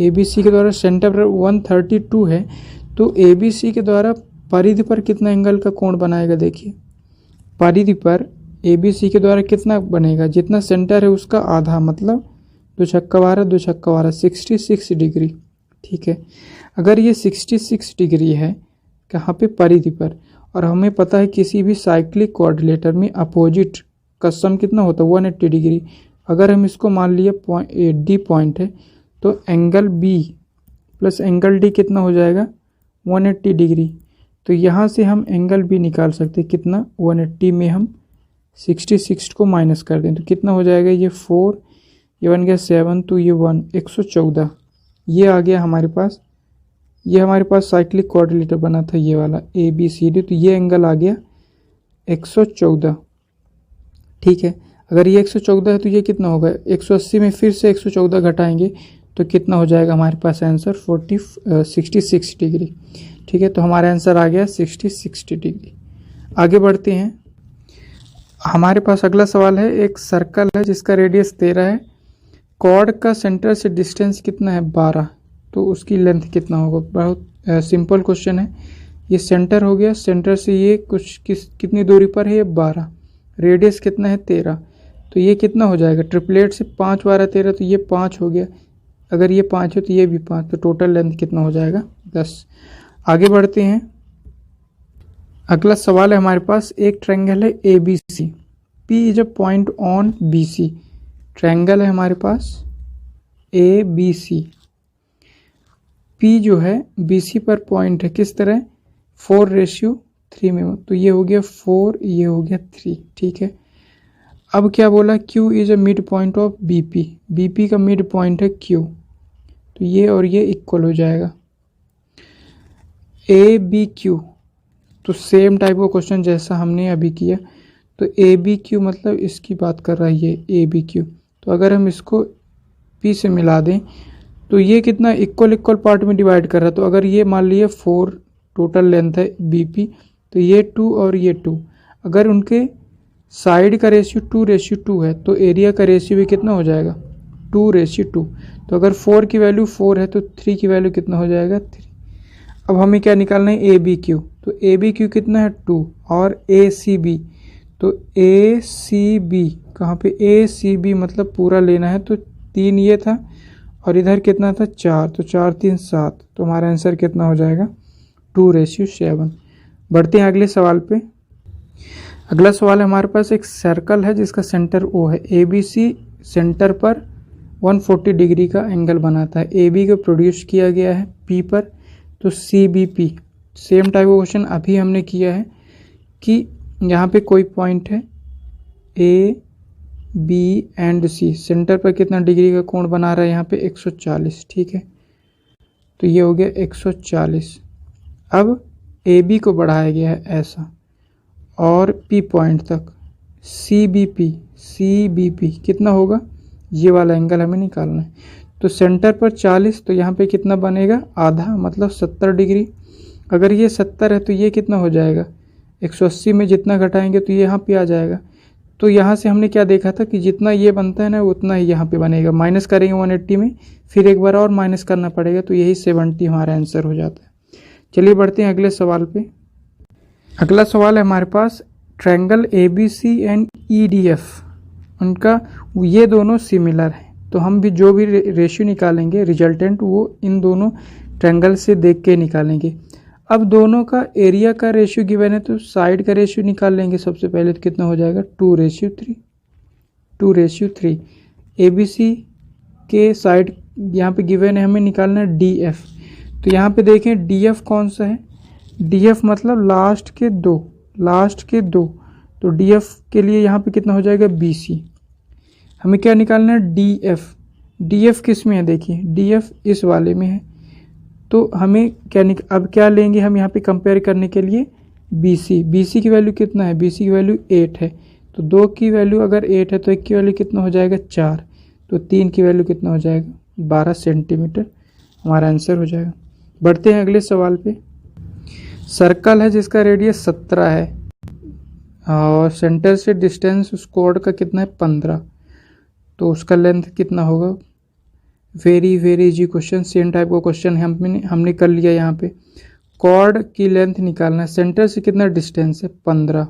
S1: ABC के द्वारा सेंटर पर 132 है, तो ABC के द्वारा परिधि पर कितना एंगल का कोण बनाएगा, देखिए परिधि पर ABC के द्वारा कितना बनेगा, जितना सेंटर है उसका आधा, मतलब 2 छक्का 12 2 छक्का 12 66 डिग्री। ठीक है, अगर ये 66 डिग्री है कहाँ पे परिधि पर, और हमें पता है किसी भी साइक्लिक कोऑर्डिनेटर में अपोजिट का सम कितना होता है 180 डिग्री। अगर हम इसको मान लिया D पॉइंट है तो angle B plus angle D कितना हो जाएगा 180 डिग्री। तो यहाँ से हम एंगल B निकाल सकते हैं कितना 180 में हम 66 को माइनस कर दें तो कितना हो जाएगा, ये 4, ये बन गया 7 तो ये 1 114 ये आ गया हमारे पास। ये हमारे पास साइक्लिक क्वाड्रिलेटरल बना था ये वाला ABCD, तो ये एंगल आ गया 114। ठीक है, अगर ये 114 है तो ये कितना होगा 180 में फिर से 114 घटाएंगे तो कितना हो जाएगा हमारे पास आंसर 66 डिग्री। ठीक है, तो हमारा आंसर आ गया 66 डिग्री। आगे बढ़ते हैं, हमारे पास अगला सवाल है। एक सर्कल है जिसका रेडियस 13 है, कॉर्ड का सेंटर से डिस्टेंस कितना है 12, तो उसकी लेंथ कितना होगा। बहुत सिंपल क्वेश्चन है। ये सेंटर हो गया, सेंटर से ये कितनी दूरी पर है, ये 12, रेडियस कितना है 13, तो ये कितना हो जाएगा ट्रिपलेट से 5 12 13, तो ये 5 हो गया। अगर ये 5 है तो ये भी 5, तो टोटल लेंथ कितना हो जाएगा 10। आगे बढ़ते हैं, अगला सवाल है हमारे पास। एक ट्रायंगल है ABC, P is a point on BC। Triangle है हमारे पास ABC, P जो है BC पर पॉइंट है, किस तरह 4:3 में, तो ये हो गया 4, ये हो गया 3। ठीक है, अब क्या बोला, Q is a mid point of BP, BP का मिड पॉइंट है Q, तो ये और ये इक्वल हो जाएगा ABQ। तो सेम टाइप का क्वेश्चन जैसा हमने अभी किया, तो ABQ मतलब इसकी बात कर रहा है ये ABQ। तो अगर हम इसको P से मिला दें तो ये कितना इक्वल पार्ट में डिवाइड कर रहा है। तो अगर ये मान लिए 4 टोटल लेंथ है BP, तो ये 2 और ये 2, अगर उनके साइड का रेशियो 2:2 है तो एरिया का रेशियो भी कितना हो जाएगा 2:2। तो अगर 4 की वैल्यू 4 है तो 3 की वैल्यू कितना हो जाएगा 3। अब हमें क्या निकालना है ABQ, तो ABQ कितना है 2, और ACB, तो ACB कहाँ पे ACB मतलब पूरा लेना है, तो 3 ये था और इधर कितना था 4, तो 4 3 7, तो हमारा आंसर कितना हो जाएगा 2:7। बढ़ते हैं अगले सवाल पे। अगला सवाल है हमारे पास। एक सर्कल है जिसका सेंटर O है, ABC सेंटर पर 140 डिग्री का एंगल बनाता है, AB को प्रोड्यूस किया गया है P पर, तो CBP। सेम टाइप का क्वेश्चन अभी हमने किया है कि यहाँ पे कोई पॉइंट है A B and C, centre पर कितना डिग्री का कोण बना रहा है यहाँ पे 140। ठीक है, तो ये हो गया 140। अब AB को बढ़ाया गया है ऐसा और P पॉइंट तक, CBP कितना होगा, ये वाला एंगल हमें निकालना है। तो सेंटर पर 40, तो यहाँ पे कितना बनेगा आधा, मतलब 70 डिग्री। अगर ये 70 है तो ये कितना हो जाएगा 180 में जितना घटाएंगे तो ये यहाँ पे आ जाएगा। तो यहाँ से हमने क्या देखा था कि जितना ये बनता है ना उतना ही यहाँ पे बनेगा, माइनस करेंगे 180 में, फिर एक बार और माइनस करना पड़ेगा, तो यही 70 हमारा आंसर हो जाता है। चलिए बढ़ते हैं अगले सवाल पे। अगला सवाल है हमारे पास। ट्रायंगल ABC एंड EDF, उनका ये दोनों सिमिलर है, तो हम भी जो भी रेशियो निकालेंगे रिजल्टेंट वो इन दोनों ट्रायंगल से देख के निकालेंगे। अब दोनों का एरिया का रेशियो गिवन है तो साइड का रेशियो निकाल लेंगे सबसे पहले, तो कितना हो जाएगा 2:3। ABC के साइड यहाँ पे गिवन है, हमें निकालना है DF। तो यहाँ पे देखें DF कौन सा है, DF मतलब लास्ट के दो, तो DF के लिए यहाँ पे कितना हो जाएगा BC। हमें क्या निकालना है DF किस में है, देखिए DF इस वाले में है, तो हमें अब क्या लेंगे हम यहाँ पे कंपेयर करने के लिए BC की वैल्यू कितना है, BC की वैल्यू 8 है, तो 2 की वैल्यू अगर 8 है तो 1 की वैल्यू कितना हो जाएगा 4, तो 3 की वैल्यू कितना हो जाएगा 12 सेंटीमीटर, हमारा आंसर हो जाएगा। बढ़ते हैं अगले सवाल पे। सर्कल है जिसका रेडियस 17 है और सेंटर से डिस्टेंस उस कॉर्ड का कितना है 15, तो उसका लेंथ कितना होगा। Very easy question, same type का क्वेश्चन है, हमने कर लिया। यहाँ पे कॉर्ड की लेंथ निकालना है, सेंटर से कितना डिस्टेंस है 15,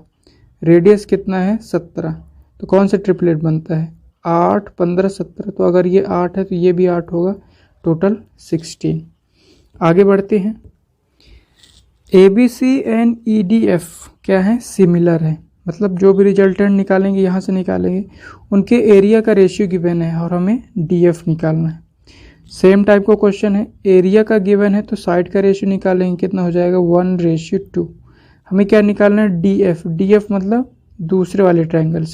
S1: रेडियस कितना है 17, तो कौन सा ट्रिपलेट बनता है 8 15 17, तो अगर ये 8 है तो ये भी 8 होगा, टोटल 16। आगे बढ़ते हैं। ABC एंड EDF क्या है सिमिलर है, मतलब जो भी रिजल्टेंट निकालेंगे यहाँ से निकालेंगे, उनके एरिया का रेशियो गिवन है और हमें DF निकालना है। सेम टाइप का क्वेश्चन है, एरिया का गिवन है तो साइड का रेशियो निकालेंगे, कितना हो जाएगा 1:2। हमें क्या निकालना है DF मतलब दूसरे वाले ट्रायंगल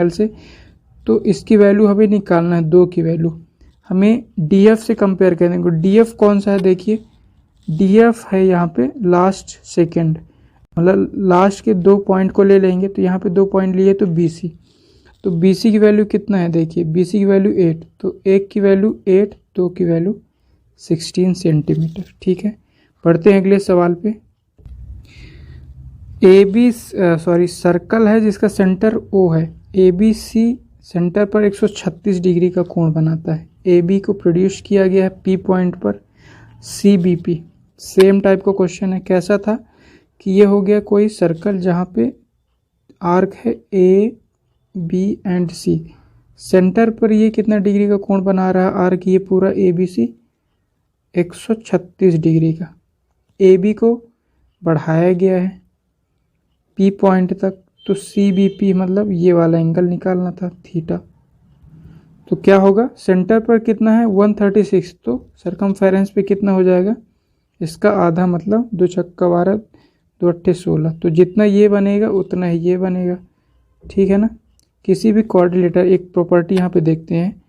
S1: से, तो इसकी वैल्यू हमें निकालना है, 2 की वैल्यू हमें DF से कंपेयर करेंगे। DF कौन सा है, देखिए DF है यहाँ पे लास्ट सेकेंड, मतलब लास्ट के 2 पॉइंट को ले लेंगे, तो यहाँ पे 2 पॉइंट लिए तो BC, तो BC की वैल्यू कितना है, देखिए BC की वैल्यू 8, तो 1 की वैल्यू 8, 2 की वैल्यू 16 सेंटीमीटर। ठीक है, पढ़ते हैं अगले सवाल पे। सर्कल है जिसका सेंटर O है, ABC सेंटर पर 136 डिग्री का कोण बनाता है। AB को प्रोड्यूस किया गया है P पॉइंट पर CBP। सेम टाइप का क्वेश्चन है, कैसा था कि ये हो गया कोई सर्कल जहाँ पे आर्क है A B and C, centre पर ये कितना डिग्री का कोण बना रहा है आर्क, ये पूरा ABC 136 डिग्री का। AB को बढ़ाया गया है P पॉइंट तक, तो CBP मतलब ये वाला एंगल निकालना था थीटा। तो क्या होगा, सेंटर पर कितना है 136, तो सरकमफेरेंस पे कितना हो जाएगा, इसका आधा, मतलब 2 छक्का 12 2 अट्ठे 16, तो जितना ये बनेगा उतना ही ये बनेगा। ठीक है ना। किसी भी कोऑर्डिनेटर, एक प्रॉपर्टी यहाँ पे देखते हैं,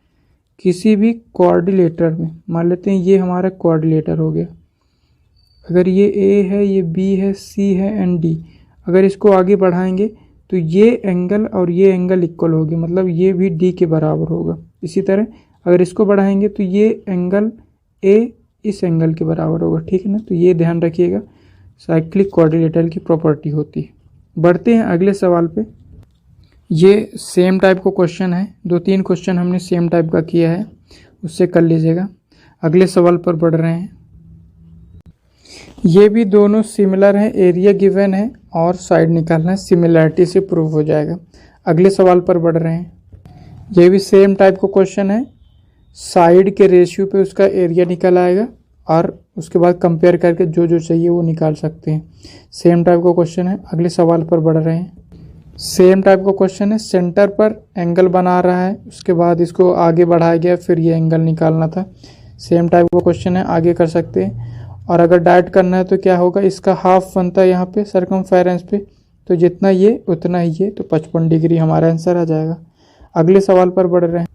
S1: किसी भी कोऑर्डिनेटर में मान लेते हैं ये हमारा कोऑर्डिनेटर हो गया, अगर ये A है, ये B है, C है एंड D, अगर इसको आगे बढ़ाएंगे तो ये एंगल और ये एंगल इक्वल होगी, मतलब ये भी D के बराबर होगा। इसी तरह अगर इसको बढ़ाएंगे तो ये एंगल A इस एंगल के बराबर होगा। ठीक है ना, तो ये ध्यान रखिएगा, साइक्लिक कोऑर्डिनेटर की प्रॉपर्टी होती है। बढ़ते हैं अगले सवाल पे। ये सेम टाइप का क्वेश्चन है, 2-3 क्वेश्चन हमने सेम टाइप का किया है, उससे कर लीजिएगा। अगले सवाल पर बढ़ रहे हैं। ये भी दोनों सिमिलर हैं, एरिया गिवन है और साइड निकालना है, सिमिलैरिटी से प्रूव हो जाएगा। अगले सवाल पर बढ़ रहे हैं। ये भी सेम टाइप का क्वेश्चन है, साइड के रेशियो पे उसका एरिया निकल आएगा और उसके बाद कंपेयर करके जो जो चाहिए वो निकाल सकते हैं। सेम टाइप का क्वेश्चन है। अगले सवाल पर बढ़ रहे हैं। सेम टाइप का क्वेश्चन है, सेंटर पर एंगल बना रहा है, उसके बाद इसको आगे बढ़ाया गया, फिर ये एंगल निकालना था। सेम टाइप का क्वेश्चन है, आगे कर सकते हैं। और अगर डायरेक्ट करना है तो क्या होगा, इसका हाफ बनता है यहाँ पे सरकमफेरेंस पे, तो जितना ये उतना ही ये, तो 55 डिग्री हमारा आंसर आ जाएगा। अगले सवाल पर बढ़ रहे हैं।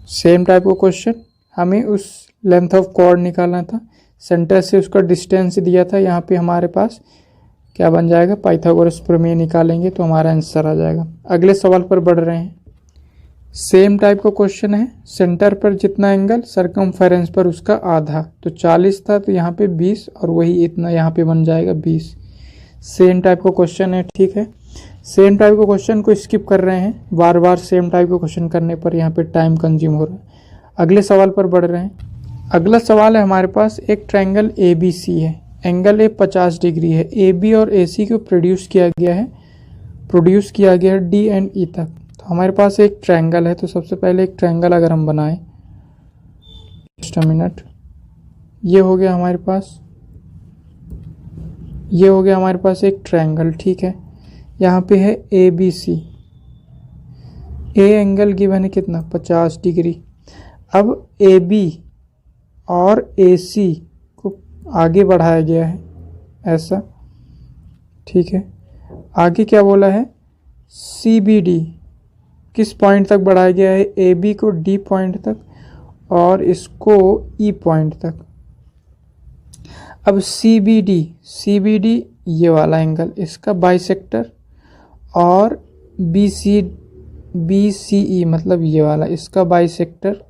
S1: सेम टाइप का क्वेश्चन, हमें उस लेंथ ऑफ कॉर्ड निकालना था, सेंटर से उसका डिस्टेंस दिया था, यहाँ पे हमारे पास क्या बन जाएगा, पाइथागोरस प्रमेय निकालेंगे तो हमारा आंसर आ जाएगा। अगले सवाल पर बढ़ रहे हैं। सेम टाइप का क्वेश्चन है, सेंटर पर जितना एंगल सरकमफेरेंस पर उसका आधा, तो 40 था तो यहाँ पे 20 और वही इतना यहाँ पे बन जाएगा 20। सेम टाइप का क्वेश्चन है। ठीक है, सेम टाइप का क्वेश्चन को स्किप कर रहे हैं, बार बार सेम टाइप का क्वेश्चन करने पर यहाँ पे टाइम कंज्यूम हो रहा है। अगले सवाल पर बढ़ रहे हैं। अगला सवाल है हमारे पास, एक ट्रायंगल ABC है, एंगल A 50 डिग्री है, AB और AC को प्रोड्यूस किया गया है D एंड E तक। तो हमारे पास एक ट्रायंगल है, तो सबसे पहले एक ट्रायंगल अगर हम बनाएं, जस्ट अ मिनट, ये हो गया हमारे पास एक ट्रायंगल। ठीक है, यहाँ पे है ABC, A एंगल गिवन है कितना, 50 डिग्री। अब AB और AC को आगे बढ़ाया गया है ऐसा। ठीक है, आगे क्या बोला है, CBD किस पॉइंट तक बढ़ाया गया है, AB को D पॉइंट तक और इसको E पॉइंट तक। अब CBD ये वाला एंगल, इसका बाइसेक्टर, और BCE मतलब ये वाला, इसका बाइसेक्टर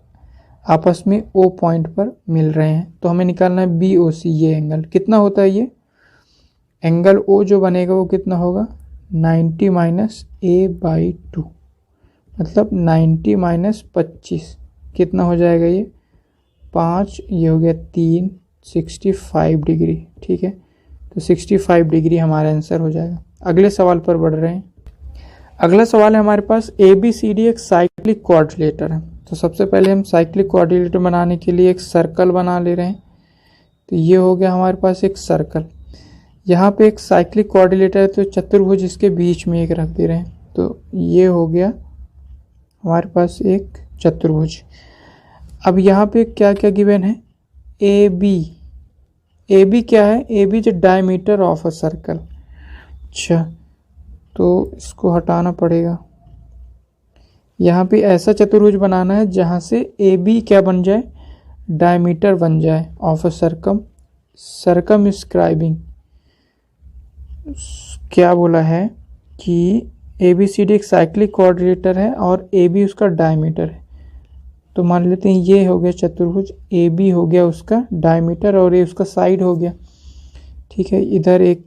S1: आपस में O पॉइंट पर मिल रहे हैं, तो हमें निकालना है BOC। ये एंगल कितना होता है, ये एंगल O जो बनेगा वो कितना होगा, 90 माइनस A/2, मतलब 90 माइनस 25 कितना हो जाएगा, ये 5, ये हो गया 3, 65 डिग्री। ठीक है, तो 65 डिग्री हमारा आंसर हो जाएगा। अगले सवाल पर बढ़ रहे हैं। अगला सवाल है हमारे पास, ABCD एक साइक्लिक कोऑर्डिनेटर है, तो सबसे पहले हम साइक्लिक कोऑर्डिनेटर बनाने के लिए एक सर्कल बना ले रहे हैं। तो ये हो गया हमारे पास एक सर्कल, यहाँ पे एक साइक्लिक कोऑर्डिनेटर है, तो चतुर्भुज इसके बीच में एक रख दे रहे हैं, तो ये हो गया हमारे पास एक चतुर्भुज। अब यहाँ पे क्या क्या गिवन है, AB क्या है, AB is diameter of a circle. अच्छा, तो इसको हटाना पड़ेगा, यहाँ पे ऐसा चतुर्भुज बनाना है जहाँ से ए बी क्या बन जाए, डायमीटर बन जाए ऑफ अ सर्कमस्क्राइबिंग। क्या बोला है कि ए बी सी डी एक साइक्लिक कोऑर्डिनेटर है और ए बी उसका डायमीटर है। तो मान लेते हैं ये हो गया चतुर्भुज, ए बी हो गया उसका डायमीटर और ये उसका साइड हो गया। ठीक है, इधर एक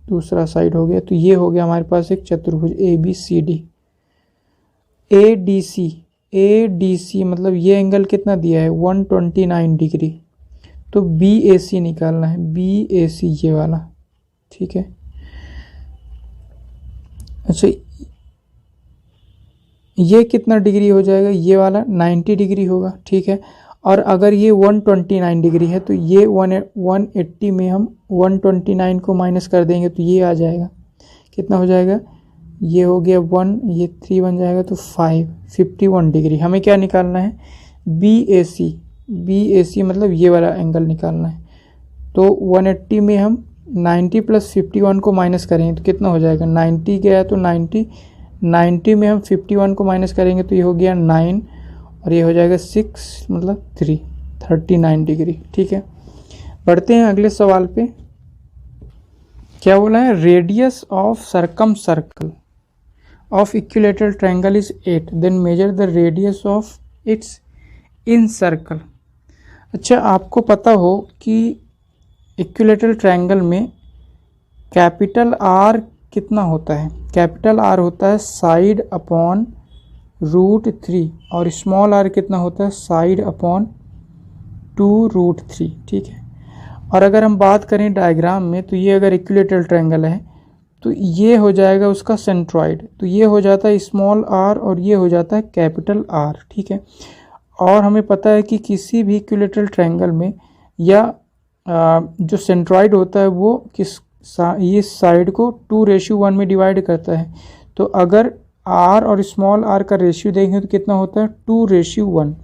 S1: दूसरा साइड हो गया। तो ये हो गया हमारे पास एक चतुर्भुज A B C D. A D C मतलब ये एंगल कितना दिया है, 129 डिग्री। तो बी ए सी निकालना है, बी ए सी ये वाला। ठीक है, अच्छा ये कितना डिग्री हो जाएगा, ये वाला 90 डिग्री होगा। ठीक है, और अगर ये 129 डिग्री है तो ये 180 में हम 129 को माइनस कर देंगे तो ये आ जाएगा, कितना हो जाएगा, ये हो गया 1, ये 3 बन जाएगा तो 51 डिग्री। हमें क्या निकालना है, बी ए सी मतलब ये वाला एंगल निकालना है। तो 180 में हम 90 प्लस 51 को माइनस करेंगे तो कितना हो जाएगा, 90 गया तो 90 में हम 51 को माइनस करेंगे तो ये हो गया 9 और ये हो जाएगा 6 मतलब 39 डिग्री। ठीक है, बढ़ते हैं अगले सवाल पे। क्या बोला है, radius of circumcircle of equilateral triangle is 8, then measure the radius of its incircle. अच्छा, आपको पता हो कि इक्विलेटरल ट्रायंगल में कैपिटल आर कितना होता है, कैपिटल आर होता है साइड अपॉन √3 और स्मॉल आर कितना होता है, साइड अपॉन 2√3। ठीक है, और अगर हम बात करें डायग्राम में तो ये अगर इक्विलेटरल ट्रायंगल है तो ये हो जाएगा उसका सेंट्रॉइड, तो ये हो जाता है स्मॉल आर और ये हो जाता है कैपिटल आर। ठीक है, और हमें पता है कि किसी भी इक्विलेटरल ट्रायंगल में या जो सेंट्रॉइड होता है वो ये साइड को 2:1 में डिवाइड करता है। तो अगर आर और स्मॉल आर का रेशियो देखें तो कितना होता है, 2:1।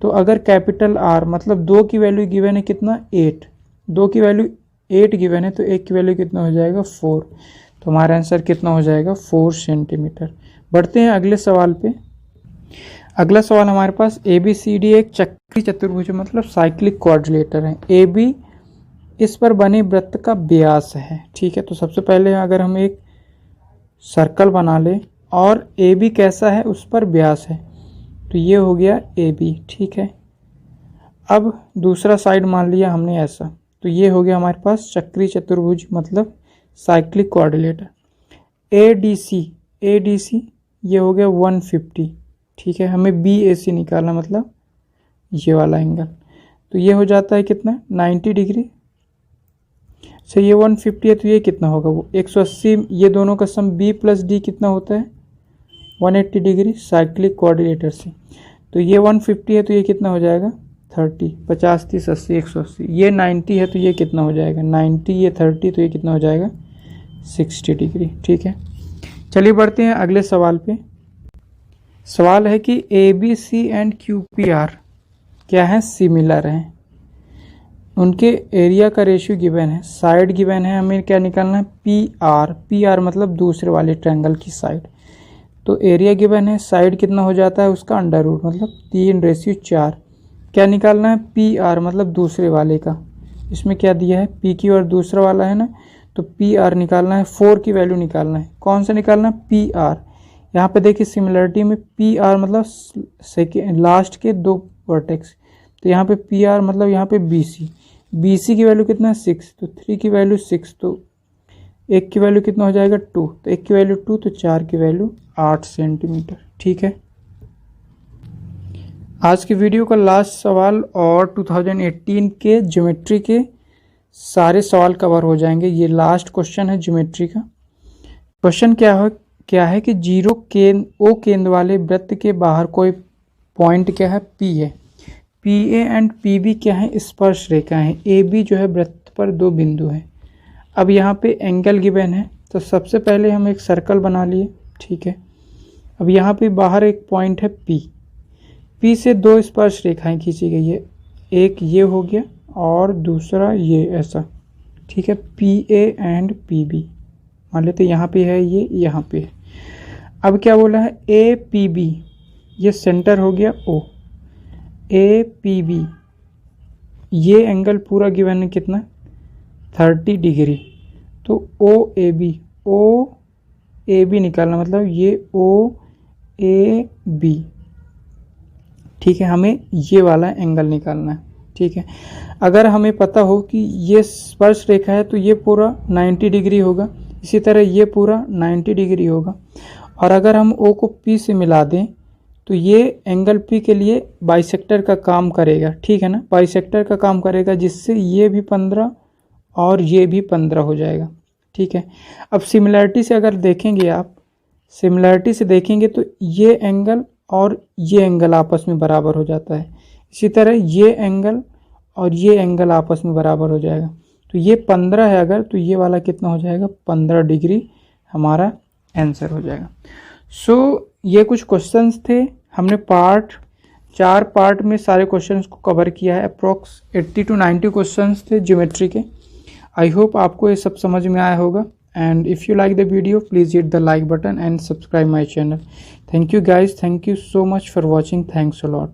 S1: तो अगर कैपिटल आर मतलब 2 की वैल्यू गिवन है कितना, 8, 2 की वैल्यू 8 गिवन है तो 1 की वैल्यू कितना हो जाएगा, 4। तो हमारा आंसर कितना हो जाएगा, 4 सेंटीमीटर। बढ़ते हैं अगले सवाल पे। अगला सवाल हमारे पास ए बी सी डी एक चक्री चतुर्भुज मतलब साइक्लिक कोऑर्डिनेटर है। ए बी इस पर बने वृत्त का व्यास है। ठीक है, तो सबसे पहले अगर हम एक सर्कल बना ले और ए बी कैसा है, उस पर व्यास है, तो ये हो गया ए बी। ठीक है, अब दूसरा साइड मान लिया हमने ऐसा, तो ये हो गया हमारे पास चक्री चतुर्भुज मतलब cyclic coordinator. A D C ये हो गया 150। ठीक है, हमें बी ए सी निकालना मतलब ये वाला एंगल, तो ये हो जाता है कितना, 90 डिग्री। अच्छा, ये 150 है तो ये कितना होगा, वो 180। ये दोनों का सम बी प्लस डी कितना होता है, 180 डिग्री साइक्लिक कोऑर्डिनेटर से। तो ये 150 है तो ये कितना हो जाएगा, 30, 50, 30, 80, 180। ये 90 है तो ये कितना हो जाएगा, 90, ये 30 तो ये कितना हो जाएगा, 60 डिग्री। ठीक है, चलिए बढ़ते हैं अगले सवाल पे। सवाल है कि A B C and Q P R क्या है, सिमिलर हैं, उनके एरिया का रेशियो गिवन है, साइड गिवन है, हमें क्या निकालना है, पी आर मतलब दूसरे वाले ट्रायंगल की साइड। तो एरिया गिवन है, साइड कितना हो जाता है उसका √ मतलब 3:4। क्या निकालना है, पी आर मतलब दूसरे वाले का, इसमें क्या दिया है, पी की और दूसरा वाला है ना, तो पी आर निकालना है, 4 की वैल्यू निकालना है। कौन सा निकालना है, पी आर। यहाँ पे देखिए सिमिलरिटी में पी आर मतलब सेकेंड लास्ट के 2 वर्टेक्स, तो यहाँ पे पी आर मतलब यहाँ पे बी सी की वैल्यू कितना है, 6, तो 3 की वैल्यू 6, तो 1 की वैल्यू कितना हो जाएगा, 2, तो 1 की वैल्यू 2, तो 4 की वैल्यू 8 सेंटीमीटर। ठीक है, आज की वीडियो का लास्ट सवाल और 2018 के ज्योमेट्री के सारे सवाल कवर हो जाएंगे। ये लास्ट क्वेश्चन है ज्योमेट्री का। क्वेश्चन क्या है कि ओ केंद्र वाले वृत्त के बाहर कोई पॉइंट क्या है, पी है। P A and P B क्या है, स्पर्श रेखा है। ए बी जो है वृत्त पर 2 बिंदु है। अब यहाँ पे एंगल गिवन है, तो सबसे पहले हम एक सर्कल बना लिए। ठीक है, अब यहाँ पे बाहर एक पॉइंट है पी से 2 स्पर्श रेखाएं खींची गई है, एक ये हो गया और दूसरा ये ऐसा। ठीक है, P A and P B मान लेते यहाँ पे है, ये यहाँ पे है। अब क्या बोला है, ए पी बी ये सेंटर हो गया O, APB, ये एंगल पूरा गिवन है कितना 30 डिग्री। तो OAB निकालना, मतलब ये OAB, ठीक है, हमें ये वाला एंगल निकालना है। ठीक है, अगर हमें पता हो कि ये स्पर्श रेखा है तो ये पूरा 90 डिग्री होगा, इसी तरह ये पूरा 90 डिग्री होगा। और अगर हम O को P से मिला दें तो ये एंगल P के लिए बाइसेक्टर का काम करेगा। ठीक है ना, बाइसेक्टर का काम करेगा, जिससे ये भी 15 और ये भी 15 हो जाएगा। ठीक है, अब सिमिलैरिटी से अगर देखेंगे आप, सिमिलैरिटी से देखेंगे तो ये एंगल और ये एंगल आपस में बराबर हो जाता है। इसी तरह ये एंगल और ये एंगल आपस में बराबर हो जाएगा। तो ये 15 है अगर, तो ये वाला कितना हो जाएगा 15 डिग्री हमारा आंसर हो जाएगा। सो ये कुछ क्वेश्चंस थे, हमने 4 पार्ट में सारे क्वेश्चंस को कवर किया है। अप्रॉक्स 80 to 90 क्वेश्चंस थे ज्योमेट्री के। आई होप आपको ये सब समझ में आया होगा। And if you like the video, please hit the like button and subscribe my channel. Thank you guys. Thank you so much for watching. Thanks a lot.